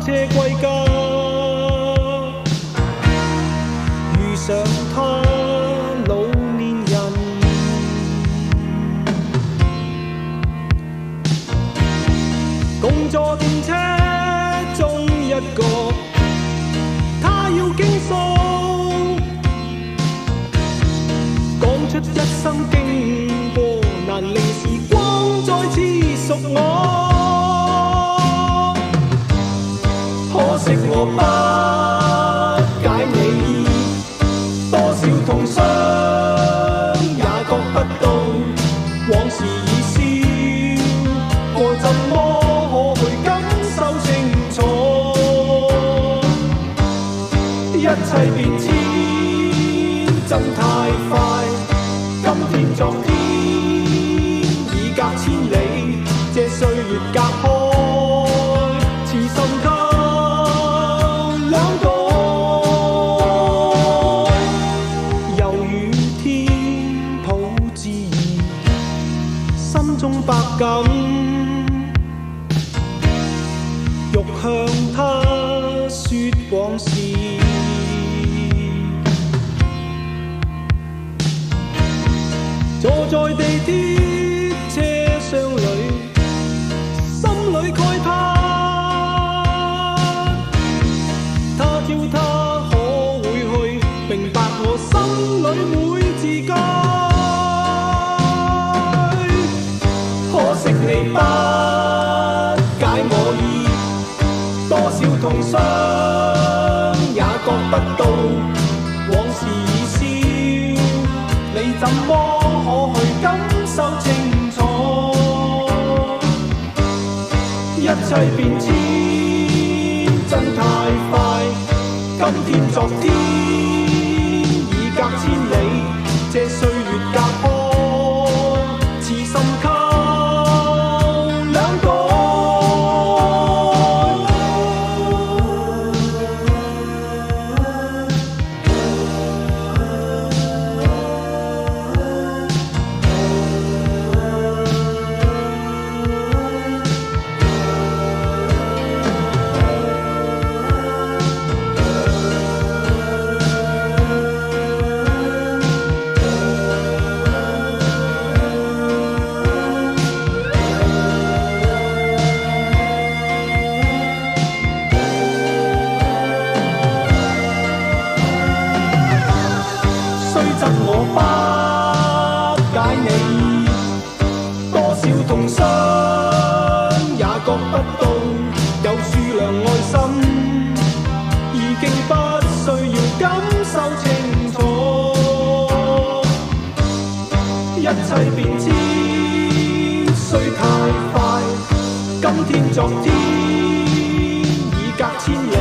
車歸家，遇上他老年人，共坐電車中一個，他要傾訴，講出一生經過，難令時光再次屬我。可惜我不解你，多少痛傷也覺不到，往事已消，我怎麼可去感受清楚？一切變遷真太快，今天昨天已隔千里，這歲月隔開，似心給兩個，猶如天抱自然，心中百感，欲向他說往事。坐在地鐵車廂裏，心裏慨嘆，他朝他可會去明白我心裏每字句。可惜你不解我意，多少痛傷也覺不到，往事已消，你怎麼可去感受清楚？一切變遷真太快，今天昨天已隔千里，這歲月隔開，似心給兩個。我不解你，多少痛傷也覺不到，有數量愛心已經不需要感受清楚。一切變遷雖太快，今天昨天已隔千里，